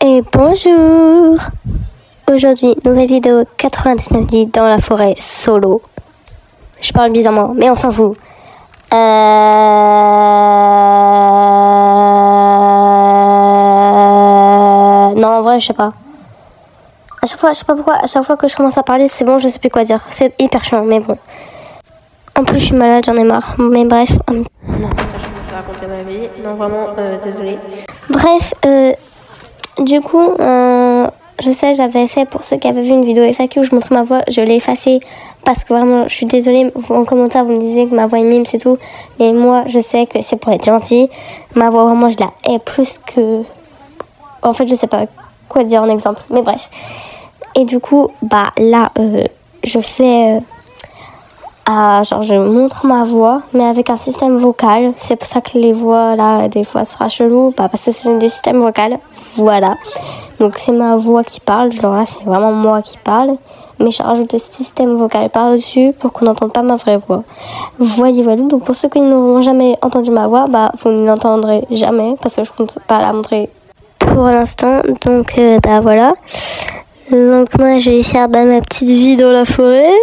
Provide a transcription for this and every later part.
Et bonjour. Aujourd'hui, nouvelle vidéo 99 vies dans la forêt solo. Je parle bizarrement, mais on s'en fout. Non, en vrai, je sais pas. À chaque fois, je sais pas pourquoi, à chaque fois que je commence à parler, c'est bon, je sais plus quoi dire. C'est hyper chiant, mais bon. En plus, je suis malade, j'en ai marre. Mais bref. Non, attends, je commence à raconter ma vie. Non, vraiment, désolée. Bref, du coup, je sais, j'avais fait, pour ceux qui avaient vu une vidéo FAQ où je montrais ma voix, je l'ai effacée parce que vraiment, je suis désolée. En commentaire, vous me disiez que ma voix est mime, c'est tout. Et moi, je sais que c'est pour être gentille. Ma voix, vraiment, je la hais plus que... En fait, je sais pas quoi dire en exemple, mais bref. Et du coup, bah là, je fais... genre, je montre ma voix, mais avec un système vocal. C'est pour ça que les voix, là, des fois, sera chelou. Bah, parce que c'est des systèmes vocaux. Voilà. Donc, c'est ma voix qui parle. Genre là, c'est vraiment moi qui parle. Mais j'ai rajouté ce système vocal par-dessus pour qu'on n'entende pas ma vraie voix. Voilà. Donc, pour ceux qui n'auront jamais entendu ma voix, bah, vous ne l'entendrez jamais. Parce que je ne compte pas la montrer pour l'instant. Donc, bah, voilà. Donc, moi, je vais faire ma petite vie dans la forêt.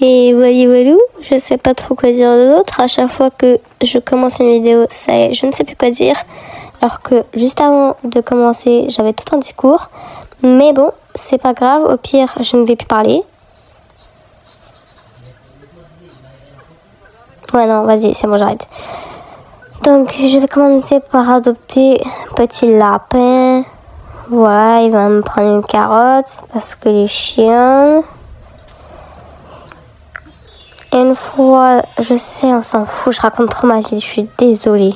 Et voilà, je sais pas trop quoi dire d'autre. À chaque fois que je commence une vidéo, ça y est, je ne sais plus quoi dire. Alors que juste avant de commencer, j'avais tout un discours. Mais bon, c'est pas grave. Au pire, je ne vais plus parler. Ouais, non, vas-y, c'est bon, j'arrête. Donc, je vais commencer par adopter un petit lapin. Voilà, il va me prendre une carotte parce que les chiens... Et une fois, je sais, on s'en fout, je raconte trop ma vie, je suis désolée.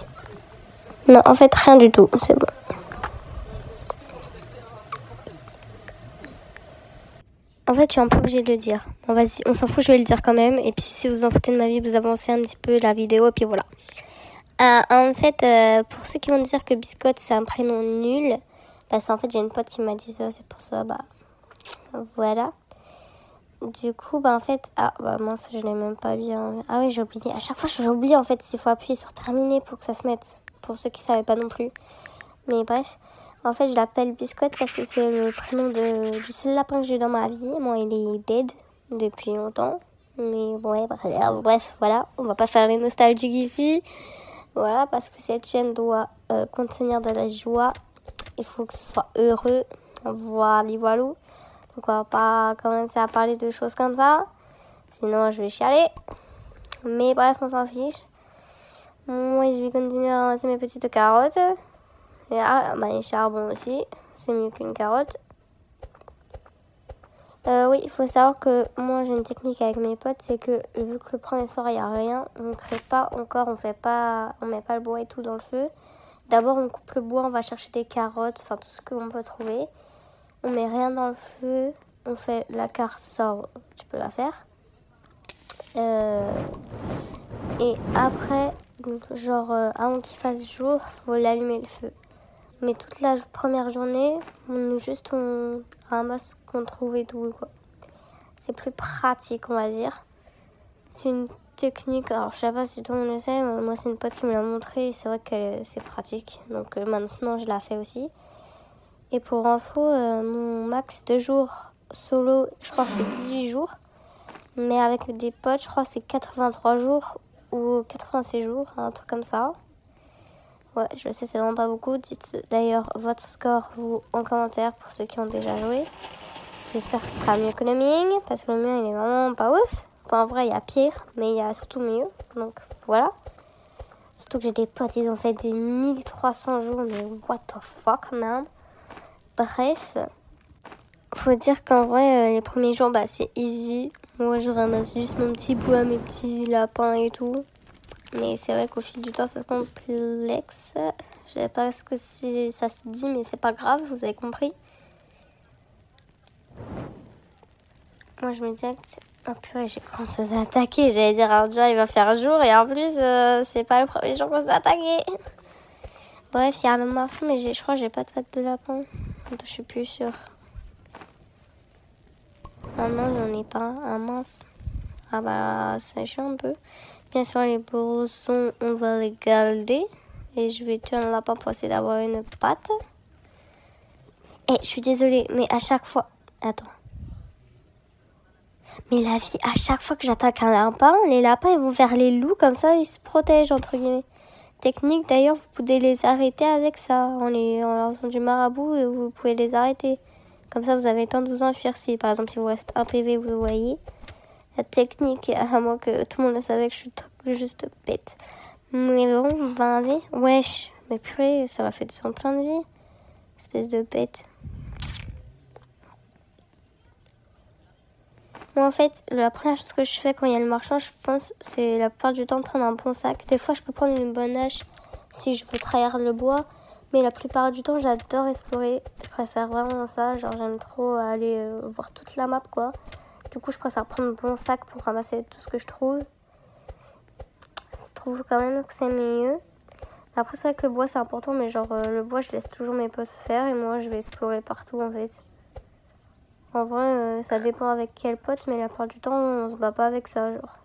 Non, en fait, rien du tout, c'est bon. En fait, je suis un peu obligée de le dire. Bon, vas-y, on s'en fout, je vais le dire quand même. Et puis, si vous en foutez de ma vie, vous avancez un petit peu la vidéo, et puis voilà. En fait, pour ceux qui vont dire que Biscotte, c'est un prénom nul, parce qu'en fait, j'ai une pote qui m'a dit ça, c'est pour ça, bah, voilà. Du coup, bah en fait... Ah, bah mince, je l'ai même pas bien... Ah oui, j'ai oublié. À chaque fois, j'oublie en fait s'il faut appuyer sur terminer pour que ça se mette. Pour ceux qui ne savaient pas non plus. Mais bref. En fait, je l'appelle Biscotte parce que c'est le prénom du seul lapin que j'ai eu dans ma vie. Moi, il est dead depuis longtemps. Mais bon, ouais, bref, voilà. On va pas faire les nostalgiques ici. Voilà, parce que cette chaîne doit contenir de la joie. Il faut que ce soit heureux. Voilà. Donc on va pas commencer à parler de choses comme ça. Sinon je vais chialer. Mais bref, on s'en fiche. Moi je vais continuer à ramasser mes petites carottes. Et bah les charbons aussi. C'est mieux qu'une carotte. Oui, il faut savoir que moi j'ai une technique avec mes potes. C'est que vu que le premier soir il n'y a rien, on crée pas encore, on met pas le bois et tout dans le feu. D'abord on coupe le bois, on va chercher des carottes, enfin tout ce qu'on peut trouver. On met rien dans le feu. On fait la carte sort, tu peux la faire. Et après, donc, genre avant qu'il fasse jour, faut l'allumer le feu. Mais toute la première journée, on ramasse ce qu'on trouve et tout, quoi. C'est plus pratique, on va dire. C'est une technique, alors je sais pas si tout le monde le sait, mais moi c'est une pote qui me l'a montré et c'est vrai que c'est pratique. Donc maintenant je la fais aussi. Et pour info, mon max de jours solo, je crois que c'est 18 jours. Mais avec des potes, je crois que c'est 83 jours ou 86 jours, un truc comme ça. Ouais, je sais, c'est vraiment pas beaucoup. Dites d'ailleurs votre score, vous, en commentaire pour ceux qui ont déjà joué. J'espère que ce sera mieux que le mien, parce que le mien, il est vraiment pas ouf. Enfin, en vrai, il y a pire, mais il y a surtout mieux. Donc, voilà. Surtout que j'ai des potes, ils ont fait des 1300 jours, mais what the fuck, man. Bref, faut dire qu'en vrai, les premiers jours, bah, c'est easy. Moi, je ramasse juste mon petit bois, mes petits lapins et tout. Mais c'est vrai qu'au fil du temps, ça complexe. Je sais pas ce que ça se dit, mais c'est pas grave, vous avez compris. Moi, je me disais que oh purée, j'ai commencé à attaquer. J'allais dire, alors déjà, il va faire jour. Et en plus, c'est pas le premier jour qu'on s'est attaqué. Bref, il y a un marfou, mais je crois que j'ai pas de pattes de lapin. Donc, je suis plus sûre. Ah non, j'en ai pas. Ah mince. Ah bah, c'est chiant un peu. Bien sûr, les bourgeons, on va les garder. Et je vais tuer un lapin pour essayer d'avoir une patte. Et je suis désolée, mais à chaque fois... Attends. Mais la vie, à chaque fois que j'attaque un lapin, les lapins, ils vont vers les loups, comme ça, ils se protègent, entre guillemets. Technique, d'ailleurs, vous pouvez les arrêter avec ça, en leur faisant du marabout, et vous pouvez les arrêter. Comme ça, vous avez le temps de vous enfuir. Si, par exemple, il vous reste un PV, vous voyez. La technique, à moins que tout le monde le savait que je suis juste bête. Mais bon, vas-y. Wesh, mais purée, ça m'a fait descendre plein de vie. Espèce de bête. Moi, en fait, la première chose que je fais quand il y a le marchand, je pense, c'est la plupart du temps de prendre un bon sac. Des fois, je peux prendre une bonne hache si je veux trahir le bois. Mais la plupart du temps, j'adore explorer. Je préfère vraiment ça. Genre, j'aime trop aller voir toute la map, quoi. Du coup, je préfère prendre un bon sac pour ramasser tout ce que je trouve. Je trouve quand même que c'est mieux. Après, c'est vrai que le bois, c'est important. Mais genre, le bois, je laisse toujours mes potes faire. Et moi, je vais explorer partout, en fait. En vrai, ça dépend avec quel pote, mais la plupart du temps, on se bat pas avec ça, genre.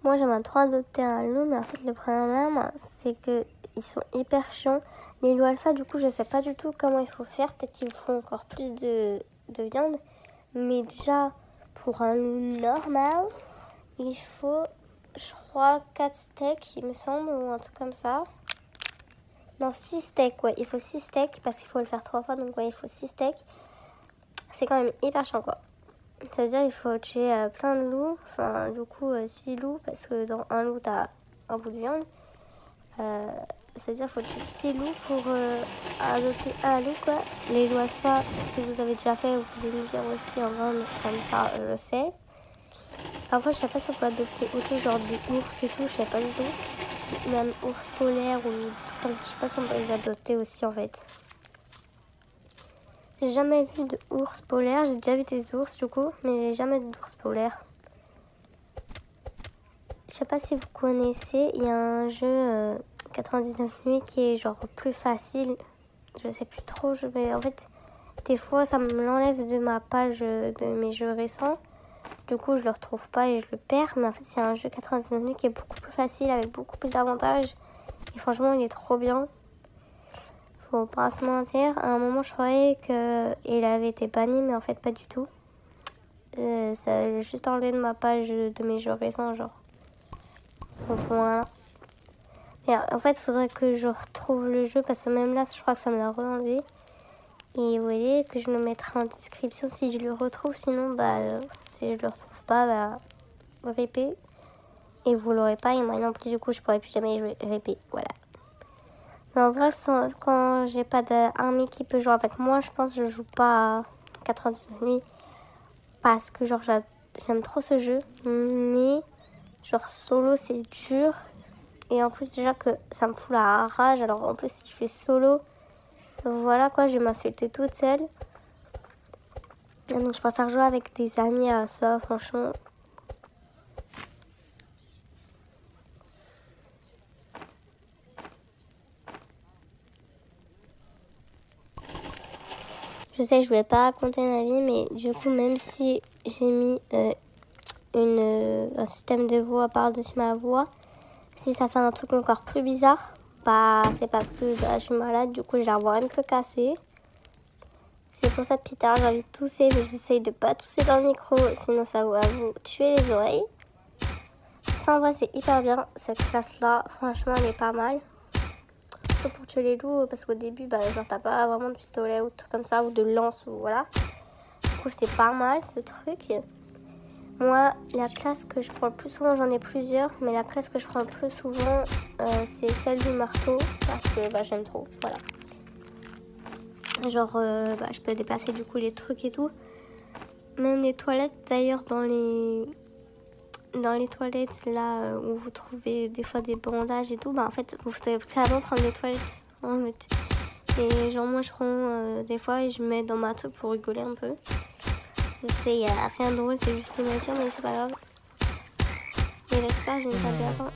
Moi, j'aimerais trop adopter un loup, mais en fait, le problème, c'est que ils sont hyper chiants. Les loups alpha, du coup, je sais pas du tout comment il faut faire. Peut-être qu'ils font encore plus de viande. Mais déjà, pour un loup normal, il faut, je crois, 4 steaks, il me semble, ou un truc comme ça. Non, 6 steaks, ouais. Il faut 6 steaks parce qu'il faut le faire 3 fois. Donc, ouais, il faut 6 steaks. C'est quand même hyper chiant, quoi. C'est-à-dire, il faut tuer plein de loups. Enfin, du coup, 6 loups parce que dans un loup, t'as un bout de viande. C'est-à-dire, il faut tuer 6 loups pour adopter un loup, quoi. Les loups alpha, si vous avez déjà fait, vous pouvez me dire aussi en vrai, comme ça, je sais. Après, je sais pas si on peut adopter autre chose, genre des ours et tout, je sais pas du tout. Même ours polaires ou des trucs comme ça, je sais pas si on peut les adopter aussi, en fait. J'ai jamais vu de ours polaires, j'ai déjà vu des ours du coup, mais j'ai jamais d'ours polaires. Je sais pas si vous connaissez, il y a un jeu 99 nuits qui est genre plus facile. Je sais plus trop, mais en fait, des fois ça me l'enlève de ma page de mes jeux récents. Du coup, je le retrouve pas et je le perds. Mais en fait, c'est un jeu 99 nuits qui est beaucoup plus facile avec beaucoup plus d'avantages. Et franchement, il est trop bien. Faut pas se mentir. À un moment, je croyais qu'il avait été banni, mais en fait, pas du tout. Ça a juste enlevé de ma page de mes jeux récents, genre. Donc voilà. Et en fait, il faudrait que je retrouve le jeu parce que même là, je crois que ça me l'a re-enlevé. Et vous voyez que je le mettrai en description si je le retrouve. Sinon, si je le retrouve pas, RIP. Et vous l'aurez pas. Et moi non plus, du coup, je pourrais plus jamais jouer RIP. Voilà. Mais en vrai, quand j'ai pas d'armée qui peut jouer avec moi, je pense que je joue pas à 99 nuits. Parce que genre, j'aime trop ce jeu. Mais genre, solo, c'est dur. Et en plus, déjà que ça me fout la rage. Alors en plus, si je fais solo... Voilà quoi, je vais m'insulter toute seule. Donc je préfère jouer avec des amis à ça, franchement. Je sais, je voulais pas raconter ma vie, mais du coup, même si j'ai mis un système de voix par-dessus ma voix, si ça fait un truc encore plus bizarre, c'est parce que je suis malade, du coup j'ai la voix un peu cassée. C'est pour ça, Peter, j'ai envie de tousser, mais j'essaye de pas tousser dans le micro, sinon ça va vous tuer les oreilles. Ça, en vrai, c'est hyper bien, cette classe-là. Franchement, elle est pas mal. Surtout pour tuer les loups, parce qu'au début, genre, t'as pas vraiment de pistolet ou de trucs comme ça, ou de lance, ou voilà. Du coup, c'est pas mal, ce truc. Moi, la classe que je prends le plus souvent, j'en ai plusieurs, mais la classe que je prends le plus souvent, c'est celle du marteau, parce que j'aime trop, voilà. Genre, je peux déplacer du coup les trucs et tout. Même les toilettes, d'ailleurs, dans les toilettes, là où vous trouvez des fois des bandages et tout, en fait, vous pouvez carrément prendre les toilettes, en fait. Et genre, moi, je prends des fois et je mets dans ma truc pour rigoler un peu. Je sais, il n'y a rien de drôle, c'est juste immature, mais c'est pas grave. Et j'espère, je n'ai pas bien.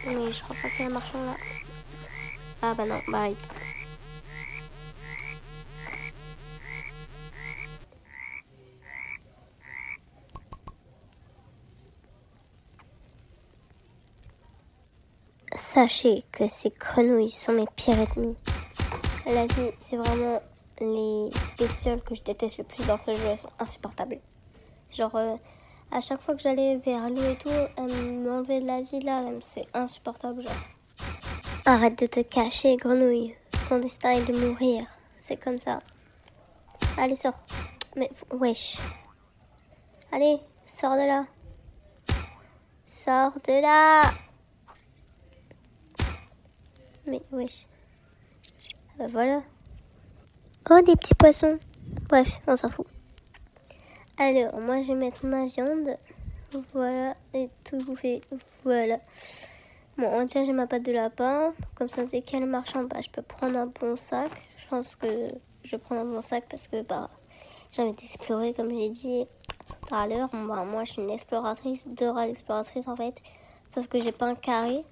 Mais je crois pas qu'il y a un marchand là. Ah bah non, sachez que ces grenouilles sont mes pires ennemis. La vie, c'est vraiment les bestioles que je déteste le plus dans ce jeu. Elles sont insupportables. Genre, à chaque fois que j'allais vers l'eau et tout, elles m'enlevaient de la vie là. C'est insupportable, genre. Arrête de te cacher, grenouille. Ton destin est de mourir. C'est comme ça. Allez, sors. Mais, wesh. Allez, sors de là. Sors de là. Mais, wesh. Bah voilà. Oh, des petits poissons. Bref, on s'en fout. Alors, moi, je vais mettre ma viande. Voilà, et tout bouffé. Voilà. Bon, tiens, j'ai ma pâte de lapin. Comme ça, dès qu'elle marche en bas, je peux prendre un bon sac. Je pense que je vais prendre un bon sac parce que, j'ai envie d'explorer, comme j'ai dit tout à l'heure. Moi, je suis une exploratrice, dorale exploratrice, en fait. Sauf que j'ai pas un carré.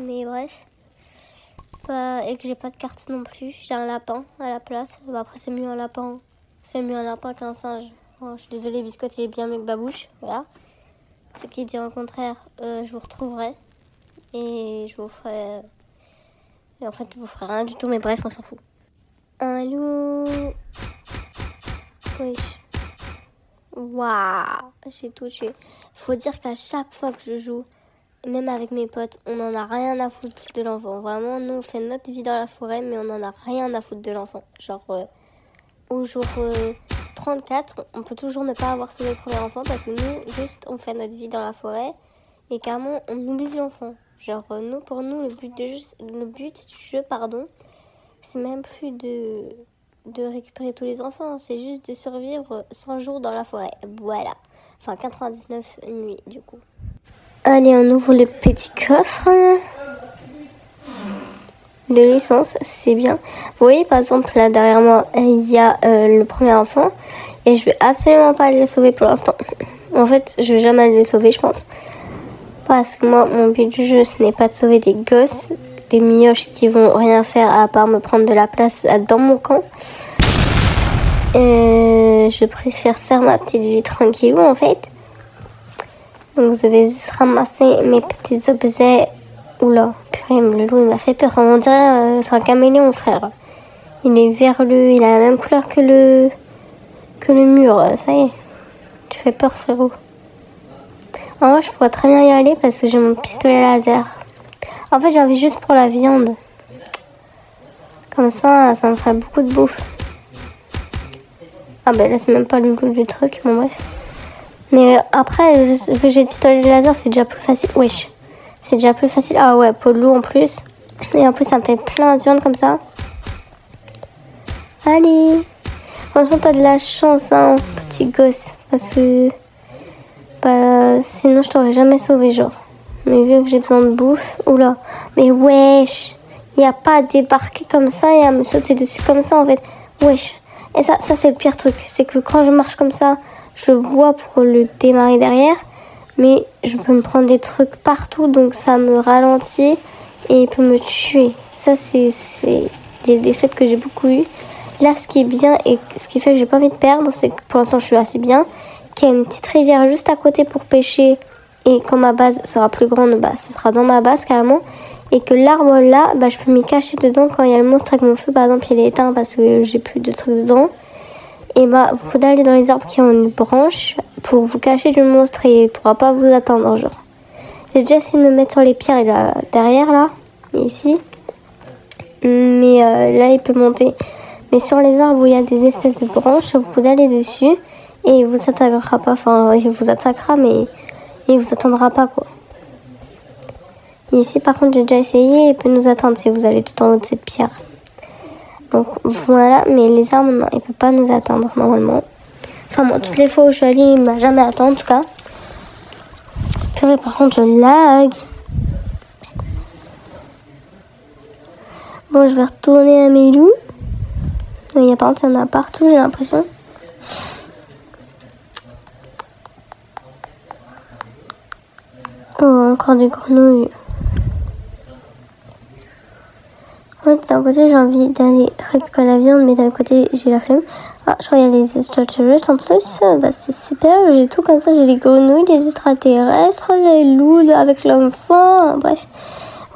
Mais bref. Et que j'ai pas de carte non plus. J'ai un lapin à la place. Après, c'est mieux un lapin. C'est mieux un lapin qu'un singe. Oh, je suis désolée, Biscotte, il est bien mieux que Babouche. Voilà. Ce qui dit au contraire, je vous retrouverai. Et je vous ferai... Et en fait, je vous ferai rien du tout, mais bref, on s'en fout. Un loup. Oui. Waouh, j'ai tout tué. Faut dire qu'à chaque fois que je joue, même avec mes potes, on n'en a rien à foutre de l'enfant. Vraiment, nous, on fait notre vie dans la forêt, mais on n'en a rien à foutre de l'enfant. Genre, au jour 34, on peut toujours ne pas avoir sauvé le premier enfant parce que nous, juste, on fait notre vie dans la forêt et carrément, on oublie l'enfant. Genre, pour nous, le but du jeu, c'est même plus de récupérer tous les enfants, c'est juste de survivre 100 jours dans la forêt. Voilà. Enfin, 99 nuits, du coup. Allez, on ouvre le petit coffre de licence, c'est bien. Vous voyez, par exemple, là, derrière moi, il y a le premier enfant et je vais absolument pas aller le sauver pour l'instant. En fait, je vais jamais aller le sauver, je pense. Parce que moi, mon but du jeu, ce n'est pas de sauver des gosses, des mioches qui vont rien faire à part me prendre de la place dans mon camp. Je préfère faire ma petite vie tranquillou, en fait. Donc, je vais juste ramasser mes petits objets. Oula, purée, le loup, il m'a fait peur. On dirait c'est un caméléon, frère. Il est verlueux, il a la même couleur que le mur. Ça y est, tu fais peur, frérot. En vrai, je pourrais très bien y aller parce que j'ai mon pistolet laser. En fait, j'ai envie juste pour la viande. Comme ça me ferait beaucoup de bouffe. Ah ben là, c'est même pas le loup du truc, bon bref. Mais après, vu que j'ai le pistolet laser, c'est déjà plus facile. Wesh, c'est déjà plus facile. Ah ouais, pour le loup en plus. Et en plus, ça me fait plein de viande comme ça. Allez. Franchement, t'as de la chance, hein, petit gosse. Parce que... sinon, je t'aurais jamais sauvé, genre. Mais vu que j'ai besoin de bouffe... Oula. Mais wesh. Il n'y a pas à débarquer comme ça et à me sauter dessus comme ça, en fait. Wesh. Et ça c'est le pire truc. C'est que quand je marche comme ça, je vois pour le démarrer derrière. Mais je peux me prendre des trucs partout. Donc, ça me ralentit et il peut me tuer. Ça, c'est des défaites que j'ai beaucoup eues. Là, ce qui est bien et ce qui fait que j'ai pas envie de perdre, c'est que pour l'instant, je suis assez bien. Qu'il y a une petite rivière juste à côté pour pêcher. Et quand ma base sera plus grande, ce sera dans ma base carrément. Et que l'arbre là, je peux m'y cacher dedans quand il y a le monstre avec mon feu. Par exemple, il est éteint parce que j'ai plus de trucs dedans. Et vous pouvez aller dans les arbres qui ont une branche pour vous cacher du monstre et il pourra pas vous atteindre, genre. J'ai déjà essayé de me mettre sur les pierres là, derrière là, ici. Mais là, il peut monter. Mais sur les arbres où il y a des espèces de branches, vous pouvez aller dessus. Et il vous attaquera pas. Enfin, il vous attaquera, mais il vous atteindra pas, quoi. Ici, par contre, j'ai déjà essayé. Il peut nous atteindre si vous allez tout en haut de cette pierre. Donc, voilà. Mais les arbres, non, il peut pas nous atteindre, normalement. Enfin, moi, toutes les fois où je suis allée, il m'a jamais atteint, en tout cas. Purée, par contre, je lag. Bon, je vais retourner à mes loups. Mais par contre, il y en a partout, j'ai l'impression. Oh, encore des grenouilles. En fait, d'un côté, j'ai envie d'aller récupérer la viande, mais d'un côté, j'ai la flemme. Ah, je crois qu'il y a les extraterrestres en plus. C'est super, j'ai tout comme ça. J'ai les grenouilles, les extraterrestres, les loups avec l'enfant. Bref.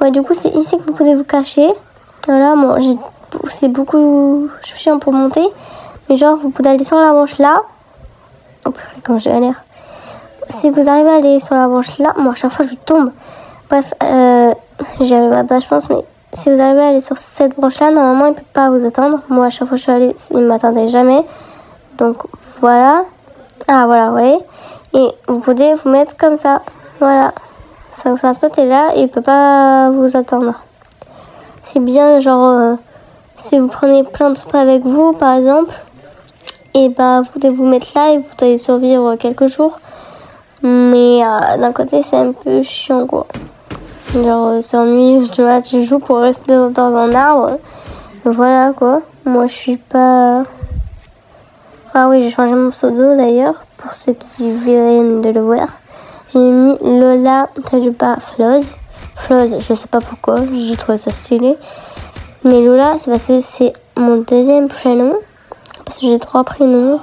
Ouais, du coup, c'est ici que vous pouvez vous cacher. Voilà, moi, c'est beaucoup chiant pour monter. Mais genre, vous pouvez aller sur la branche là. Oh, comment j'ai galère. Si vous arrivez à aller sur la branche là, moi, à chaque fois, je tombe. Bref, j'y arrive pas, je pense, mais si vous arrivez à aller sur cette branche-là, normalement, il ne peut pas vous attendre. Moi, à chaque fois que je suis allée, il ne m'attendait jamais. Donc, voilà. Ah, voilà, vous voyez. Et vous pouvez vous mettre comme ça. Voilà. Ça vous fait un spot et là, il ne peut pas vous attendre. C'est bien, genre, si vous prenez plein de soupes avec vous, par exemple, et bah, vous devez vous mettre là et vous allez survivre quelques jours. Mais d'un côté, c'est un peu chiant, quoi. Genre, c'est ennuyeux, tu joues pour rester dans un arbre. Voilà, quoi. Moi, je suis pas... Ah oui, j'ai changé mon pseudo, d'ailleurs, pour ceux qui viennent de le voir. J'ai mis Lola Tajuba Floz. Floz, je sais pas pourquoi, j'ai trouvé ça stylé. Mais Lola, c'est parce que c'est mon deuxième prénom. Parce que j'ai 3 prénoms.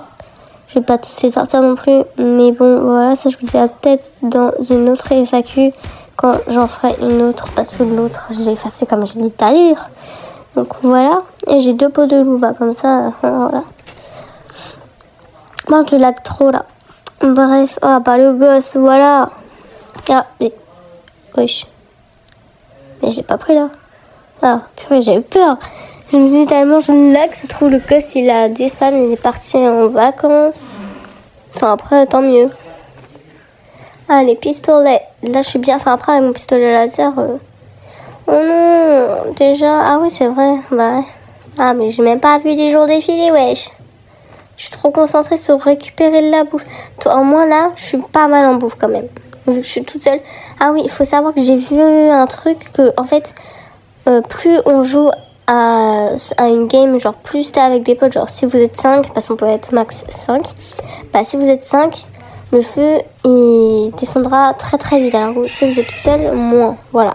Je vais pas tous les sortir non plus. Mais bon, voilà, ça je vous dirai peut-être dans une autre FAQ. Quand j'en ferai une autre, parce que l'autre, je l'ai effacé comme je l'ai dit tout à l'heure. Donc voilà. Et j'ai 2 pots de loup, bah, comme ça, voilà. Moi, je lag trop là. Bref, ah bah le gosse, voilà. Ah, mais... Wesh. Mais je l'ai pas pris là. Ah, purée, j'ai eu peur. Je me suis dit tellement je lag, ça se trouve le gosse il a disparu, il est parti en vacances. Enfin après, tant mieux. Ah, les pistolets. Là, je suis bien. Enfin, après, avec mon pistolet laser. Oh non, déjà. Ah oui, c'est vrai. Bah. Ah, mais j'ai même pas vu les jours défiler, wesh. Je suis trop concentrée sur récupérer de la bouffe. En moi, là, je suis pas mal en bouffe quand même. Vu que je suis toute seule. Ah oui, il faut savoir que j'ai vu un truc que, en fait, plus on joue à une game, genre plus t'es avec des potes, genre si vous êtes 5, parce qu'on peut être max 5. Bah, si vous êtes 5. Le feu, il descendra très très vite. Alors si vous êtes tout seul, moins. Voilà.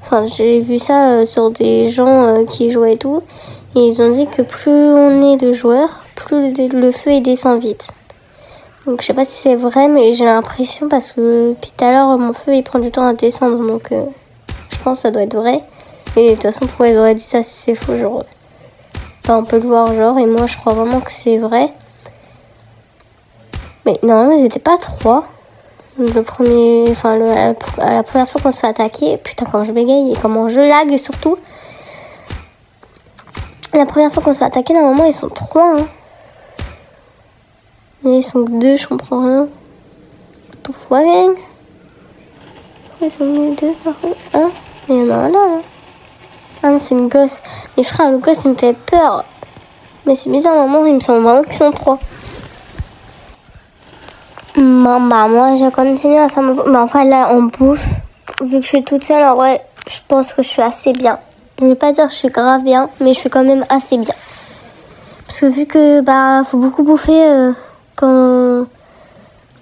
Enfin, j'ai vu ça sur des gens qui jouaient et tout. Et ils ont dit que plus on est de joueurs, plus le feu il descend vite. Donc je sais pas si c'est vrai, mais j'ai l'impression parce que depuis tout à l'heure, mon feu il prend du temps à descendre. Donc je pense que ça doit être vrai. Et de toute façon, pourquoi ils auraient dit ça si c'est faux, genre... Enfin, on peut le voir, genre. Et moi, je crois vraiment que c'est vrai. Mais non, ils étaient pas 3. Le premier, enfin, la première fois qu'on se fait attaquer, putain, comment je bégaye et comment je lag et surtout. La première fois qu'on se fait attaquer, normalement, ils sont 3. Hein. Et ils sont que 2, je comprends rien. Tout foiré. Ils sont que 2 par contre. Hein? Mais il y en a un là. Ah non, c'est une gosse. Mais frère, le gosse, il me fait peur. Mais c'est bizarre, normalement, il me semble vraiment qu'ils sont 3. Bon, bah, moi, je continue à faire ma bouffe. Mais enfin, là, on bouffe. Vu que je suis toute seule, en vrai, je pense que je suis assez bien. Je vais pas dire que je suis grave bien, mais je suis quand même assez bien. Parce que vu que, bah, faut beaucoup bouffer quand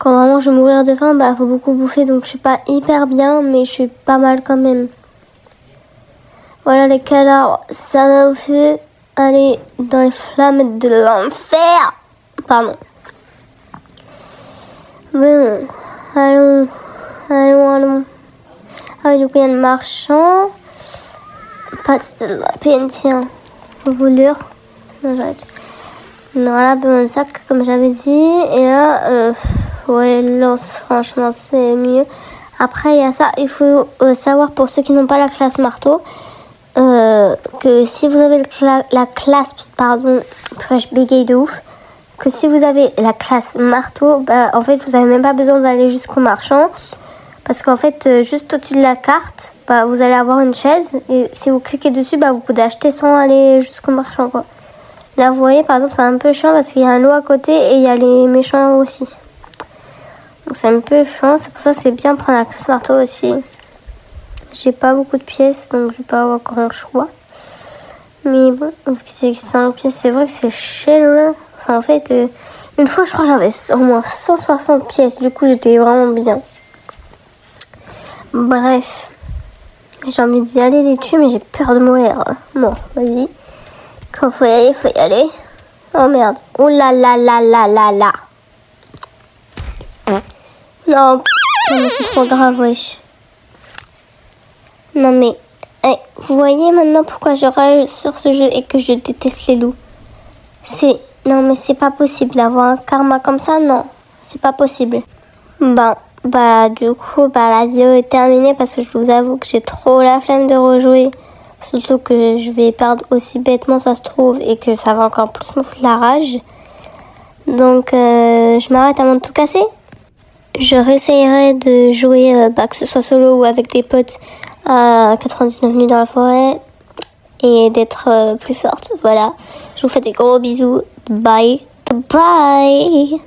vraiment je vais mourir de faim, bah, faut beaucoup bouffer. Donc, je suis pas hyper bien, mais je suis pas mal quand même. Voilà les canards, ça va au feu. Allez, dans les flammes de l'enfer. Pardon. Bon, allons. Ah, du coup, il y a le marchand. Pâte de la peine, tiens. Voilure. Non, j'arrête. Voilà, bon sac, comme j'avais dit. Et là, ouais, lance, franchement, c'est mieux. Après, il y a ça. Il faut savoir, pour ceux qui n'ont pas la classe marteau, que si vous avez la classe, pardon, je bégaye de ouf. Que si vous avez la classe marteau, bah, en fait, vous n'avez même pas besoin d'aller jusqu'au marchand. Parce qu'en fait, juste au-dessus de la carte, bah, vous allez avoir une chaise. Et si vous cliquez dessus, bah, vous pouvez acheter sans aller jusqu'au marchand, quoi. Là, vous voyez, par exemple, c'est un peu chiant parce qu'il y a un lot à côté et il y a les méchants aussi. Donc, c'est un peu chiant. C'est pour ça que c'est bien de prendre la classe marteau aussi. J'ai pas beaucoup de pièces, donc je vais pas avoir grand choix. Mais bon, vu que c'est 5 pièces, c'est vrai que c'est cher. Enfin, en fait, une fois, je crois que j'avais au moins 160 pièces. Du coup, j'étais vraiment bien. Bref. J'ai envie d'y aller les tuer, mais j'ai peur de mourir. Bon, vas-y. Quand faut y aller, faut y aller. Oh merde. Oh là là là là là là. Non, mais c'est trop grave, wesh. Non mais, Vous voyez maintenant pourquoi je rage sur ce jeu et que je déteste les loups. Non mais c'est pas possible d'avoir un karma comme ça, non. C'est pas possible. Du coup, la vidéo est terminée parce que je vous avoue que j'ai trop la flemme de rejouer. Surtout que je vais perdre aussi bêtement, ça se trouve, et que ça va encore plus me foutre la rage. Donc, je m'arrête avant de tout casser. Je réessayerai de jouer, que ce soit solo ou avec des potes, à 99 nuits dans la forêt. Et d'être plus forte. Voilà. Je vous fais des gros bisous. Bye. Bye.